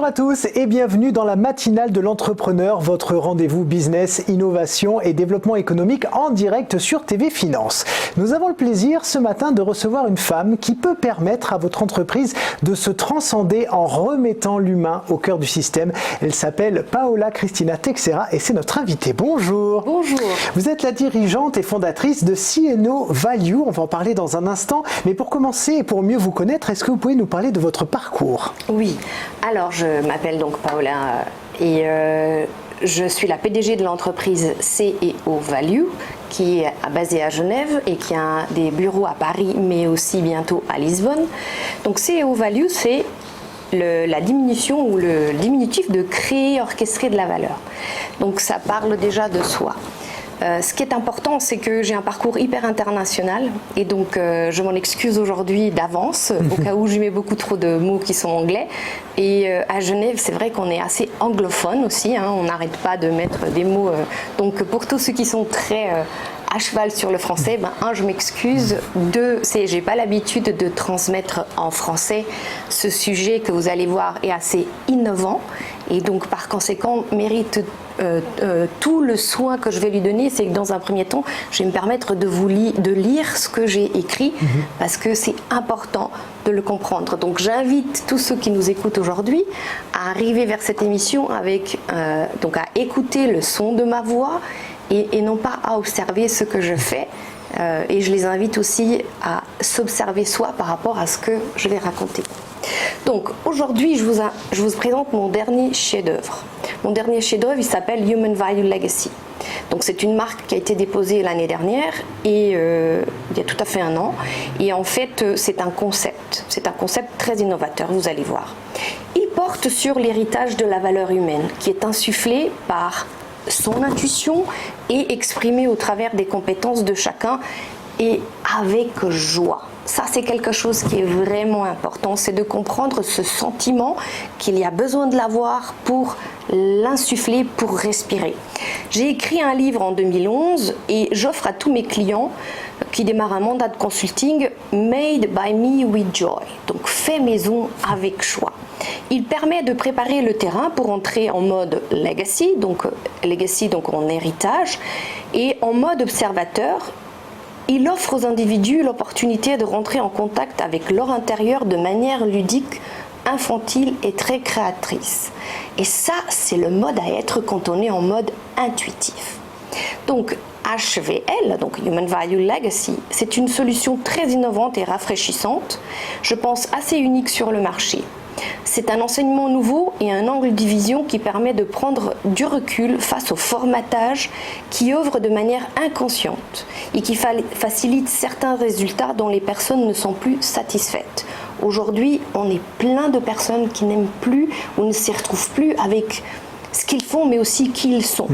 à tous et bienvenue dans la matinale de l'entrepreneur, votre rendez-vous business, innovation et développement économique en direct sur TV Finance. Nous avons le plaisir ce matin de recevoir une femme qui peut permettre à votre entreprise de se transcender en remettant l'humain au cœur du système. Elle s'appelle Paola Cristina Texera et c'est notre invitée. Bonjour. Bonjour. Vous êtes la dirigeante et fondatrice de C&O Value. On va en parler dans un instant. Mais pour commencer et pour mieux vous connaître, est-ce que vous pouvez nous parler de votre parcours ? Oui. Alors, je m'appelle donc Paola et je suis la PDG de l'entreprise C&O Value qui est basée à Genève et qui a des bureaux à Paris mais aussi bientôt à Lisbonne. Donc C&O Value, c'est la diminution ou le diminutif de créer, orchestrer de la valeur. Donc ça parle déjà de soi. Ce qui est important, c'est que j'ai un parcours hyper international et donc je m'en excuse aujourd'hui d'avance au cas où je mets beaucoup trop de mots qui sont anglais. Et à Genève, c'est vrai qu'on est assez anglophone aussi, hein, on n'arrête pas de mettre des mots. Donc pour tous ceux qui sont très à cheval sur le français, je m'excuse. Deux, j'ai pas l'habitude de transmettre en français. Ce sujet que vous allez voir est assez innovant et donc par conséquent mérite tout le soin que je vais lui donner. C'est que dans un premier temps, je vais me permettre de lire ce que j'ai écrit parce que c'est important de le comprendre. Donc j'invite tous ceux qui nous écoutent aujourd'hui à arriver vers cette émission avec donc à écouter le son de ma voix et non pas à observer ce que je fais. Et je les invite aussi à s'observer soi par rapport à ce que je vais raconter. Donc aujourd'hui, je vous présente mon dernier chef-d'œuvre. Mon dernier chef-d'œuvre, il s'appelle Human Value Legacy. Donc c'est une marque qui a été déposée l'année dernière et il y a tout à fait un an. Et en fait, c'est un concept très innovateur, vous allez voir. Il porte sur l'héritage de la valeur humaine qui est insufflé par son intuition et exprimée au travers des compétences de chacun et avec joie. Ça, c'est quelque chose qui est vraiment important, c'est de comprendre ce sentiment qu'il y a besoin de l'avoir pour l'insuffler, pour respirer. J'ai écrit un livre en 2011 et j'offre à tous mes clients qui démarrent un mandat de consulting Made by Me with Joy, donc fait maison avec choix. Il permet de préparer le terrain pour entrer en mode legacy, donc en héritage, et en mode observateur. Il offre aux individus l'opportunité de rentrer en contact avec leur intérieur de manière ludique, infantile et très créatrice. Et ça, c'est le mode à être quand on est en mode intuitif. Donc, HVL, donc Human Value Legacy, c'est une solution très innovante et rafraîchissante, je pense assez unique sur le marché. C'est un enseignement nouveau et un angle de vision qui permet de prendre du recul face au formatage qui œuvre de manière inconsciente et qui facilite certains résultats dont les personnes ne sont plus satisfaites. Aujourd'hui, on est plein de personnes qui n'aiment plus ou ne s'y retrouvent plus avec ce qu'ils font, mais aussi qui ils sont.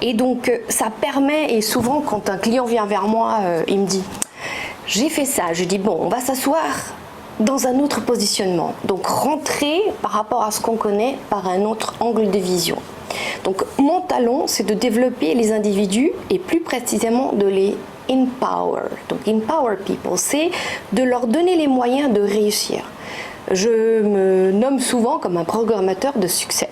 Et donc, ça permet, et souvent quand un client vient vers moi, il me dit « j'ai fait ça », je dis « bon, on va s'asseoir ». Dans un autre positionnement, donc rentrer par rapport à ce qu'on connaît par un autre angle de vision. Donc mon talent, c'est de développer les individus et plus précisément de les empower. Donc empower people, c'est de leur donner les moyens de réussir. Je me nomme souvent comme un programmateur de succès.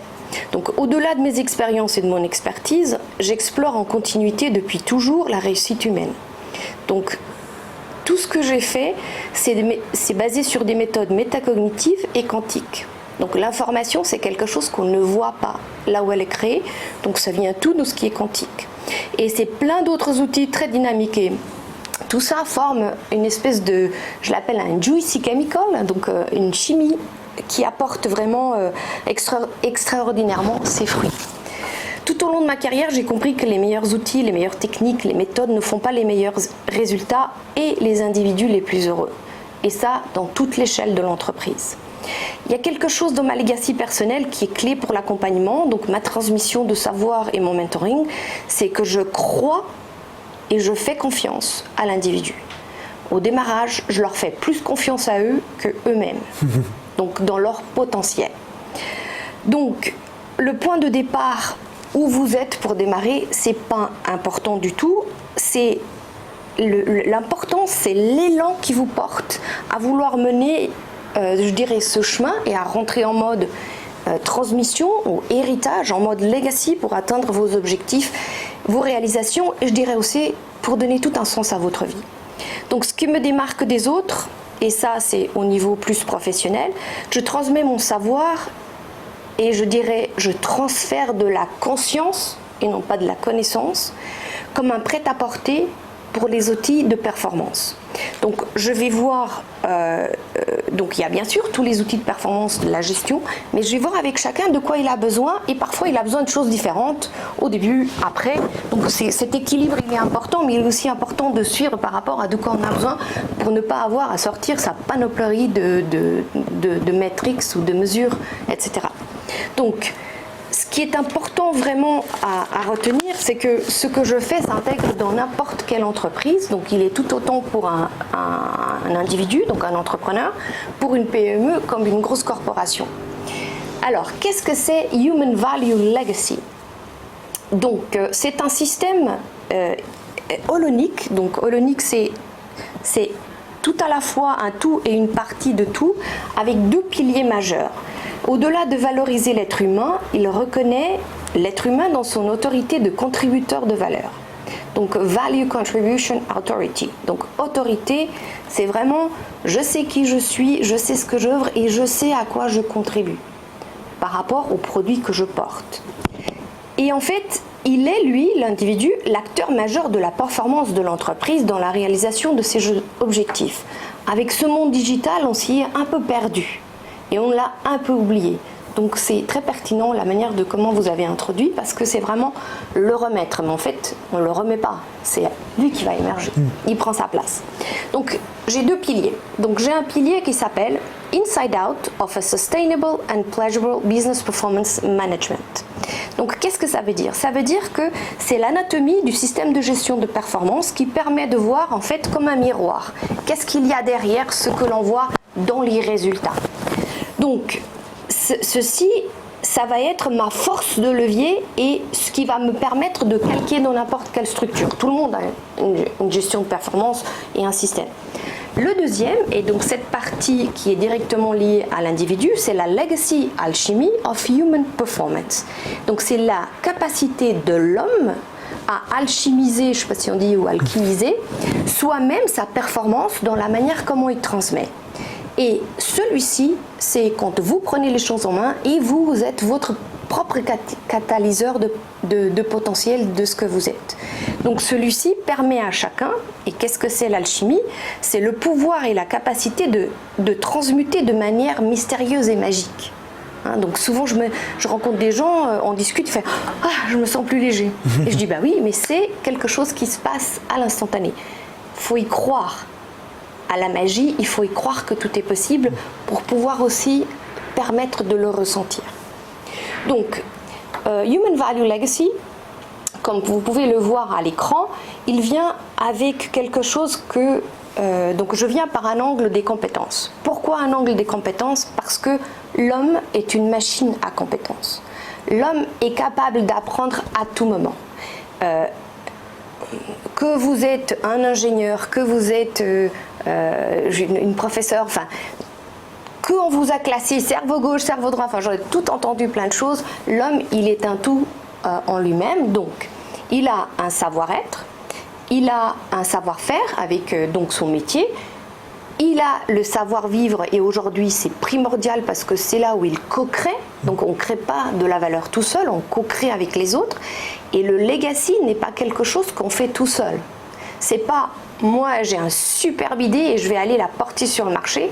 Donc au-delà de mes expériences et de mon expertise, j'explore en continuité depuis toujours la réussite humaine. Donc tout ce que j'ai fait, c'est basé sur des méthodes métacognitives et quantiques. Donc l'information, c'est quelque chose qu'on ne voit pas là où elle est créée. Donc ça vient tout de ce qui est quantique. Et c'est plein d'autres outils très dynamiques. Et tout ça forme une espèce de, je l'appelle un juicy chemical, donc une chimie qui apporte vraiment extraordinairement ses fruits. Tout au long de ma carrière, j'ai compris que les meilleurs outils, les meilleures techniques, les méthodes ne font pas les meilleurs résultats et les individus les plus heureux. Et ça, dans toute l'échelle de l'entreprise. Il y a quelque chose dans ma legacy personnelle qui est clé pour l'accompagnement, donc ma transmission de savoir et mon mentoring, c'est que je crois et je fais confiance à l'individu. Au démarrage, je leur fais plus confiance à eux que eux-mêmes, donc dans leur potentiel. Donc, le point de départ où vous êtes pour démarrer, c'est pas important du tout. C'est l'important, c'est l'élan qui vous porte à vouloir mener, je dirais, ce chemin et à rentrer en mode transmission ou héritage en mode legacy pour atteindre vos objectifs, vos réalisations et je dirais aussi pour donner tout un sens à votre vie. Donc ce qui me démarque des autres, et ça c'est au niveau plus professionnel, je transmets mon savoir et je dirais je transfère de la conscience et non pas de la connaissance comme un prêt-à-porter pour les outils de performance. Donc je vais voir, donc il y a bien sûr tous les outils de performance de la gestion, mais je vais voir avec chacun de quoi il a besoin et parfois il a besoin de choses différentes au début, après. Donc cet équilibre il est important, mais il est aussi important de suivre par rapport à de quoi on a besoin pour ne pas avoir à sortir sa panoplie de métriques ou de mesures, etc. Donc ce qui est important vraiment à retenir, c'est que ce que je fais s'intègre dans n'importe quelle entreprise. Donc il est tout autant pour un individu, donc un entrepreneur, pour une PME comme une grosse corporation. Alors, qu'est-ce que c'est Human Value Legacy? Donc c'est un système holonique. Donc holonique, c'est tout à la fois un tout et une partie de tout, avec deux piliers majeurs. Au-delà de valoriser l'être humain, il reconnaît l'être humain dans son autorité de contributeur de valeur. Donc Value Contribution Authority. Donc autorité, c'est vraiment je sais qui je suis, je sais ce que j'œuvre et je sais à quoi je contribue par rapport aux produits que je porte. Et en fait, il est, lui, l'individu, l'acteur majeur de la performance de l'entreprise dans la réalisation de ses objectifs. Avec ce monde digital, on s'y est un peu perdu. Et on l'a un peu oublié. Donc c'est très pertinent la manière de comment vous avez introduit parce que c'est vraiment le remettre. Mais en fait, on ne le remet pas. C'est lui qui va émerger. Il prend sa place. Donc j'ai deux piliers. Donc j'ai un pilier qui s'appelle Inside Out of a Sustainable and Pleasurable Business Performance Management. Donc qu'est-ce que ça veut dire? Ça veut dire que c'est l'anatomie du système de gestion de performance qui permet de voir en fait comme un miroir. Qu'est-ce qu'il y a derrière ce que l'on voit dans les résultats? Donc, ceci, ça va être ma force de levier et ce qui va me permettre de calquer dans n'importe quelle structure. Tout le monde a une gestion de performance et un système. Le deuxième, et donc cette partie qui est directement liée à l'individu, c'est la Legacy Alchemy of Human Performance. Donc c'est la capacité de l'homme à alchimiser, je ne sais pas si on dit, ou alchimiser, soi-même sa performance dans la manière comment il transmet. Et celui-ci, c'est quand vous prenez les choses en main et vous êtes votre propre catalyseur de potentiel de ce que vous êtes. Donc celui-ci permet à chacun, et qu'est-ce que c'est l'alchimie? C'est le pouvoir et la capacité de transmuter de manière mystérieuse et magique. Hein, donc souvent je rencontre des gens, on discute, ils font « Ah, je me sens plus léger ». Et je dis « Bah oui, mais c'est quelque chose qui se passe à l'instantané. Il faut y croire. À la magie, il faut y croire que tout est possible pour pouvoir aussi permettre de le ressentir. Donc, Human Value Legacy, comme vous pouvez le voir à l'écran, il vient avec quelque chose que... donc je viens par un angle des compétences. Pourquoi un angle des compétences? Parce que l'homme est une machine à compétences. L'homme est capable d'apprendre à tout moment. Que vous êtes un ingénieur, que vous êtes une professeure, enfin, qu'on vous a classé cerveau gauche, cerveau droit, enfin j'aurais tout entendu plein de choses, l'homme il est un tout en lui-même, donc il a un savoir-être, il a un savoir-faire avec donc son métier, il a le savoir-vivre et aujourd'hui c'est primordial parce que c'est là où il co-crée, donc on ne crée pas de la valeur tout seul, on co-crée avec les autres et le legacy n'est pas quelque chose qu'on fait tout seul. C'est pas moi j'ai un superbe idée et je vais aller la porter sur le marché.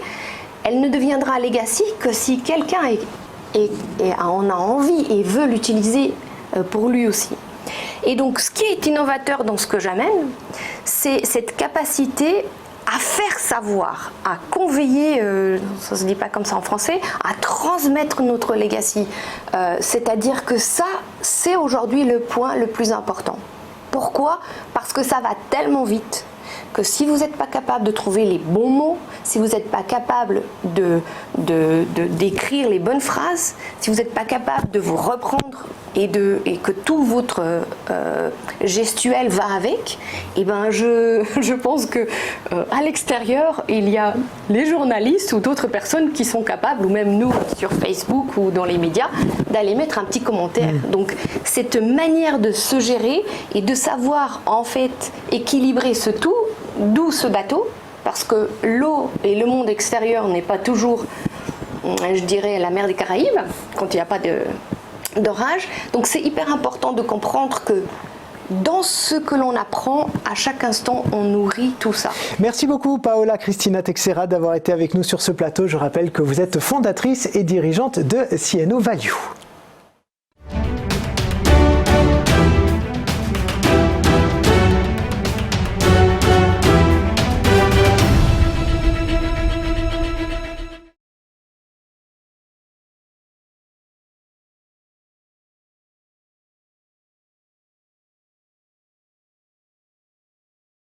Elle ne deviendra legacy que si quelqu'un en a envie et veut l'utiliser pour lui aussi. Et donc ce qui est innovateur dans ce que j'amène, c'est cette capacité à faire savoir, à conveyer, ça se dit pas comme ça en français, à transmettre notre legacy. C'est-à-dire que ça, c'est aujourd'hui le point le plus important. Pourquoi? Parce que ça va tellement vite que si vous n'êtes pas capable de trouver les bons mots, si vous n'êtes pas capable d'écrire les bonnes phrases, si vous n'êtes pas capable de vous reprendre et que tout votre gestuel va avec, eh ben je pense que à l'extérieur, il y a les journalistes ou d'autres personnes qui sont capables, ou même nous sur Facebook ou dans les médias, d'aller mettre un petit commentaire. Donc cette manière de se gérer et de savoir en fait équilibrer ce tout, d'où ce bateau, parce que l'eau et le monde extérieur n'est pas toujours, je dirais, la mer des Caraïbes, quand il n'y a pas d'orage. Donc c'est hyper important de comprendre que dans ce que l'on apprend, à chaque instant, on nourrit tout ça. Merci beaucoup Paola Cristina Texeira d'avoir été avec nous sur ce plateau. Je rappelle que vous êtes fondatrice et dirigeante de CNO Value.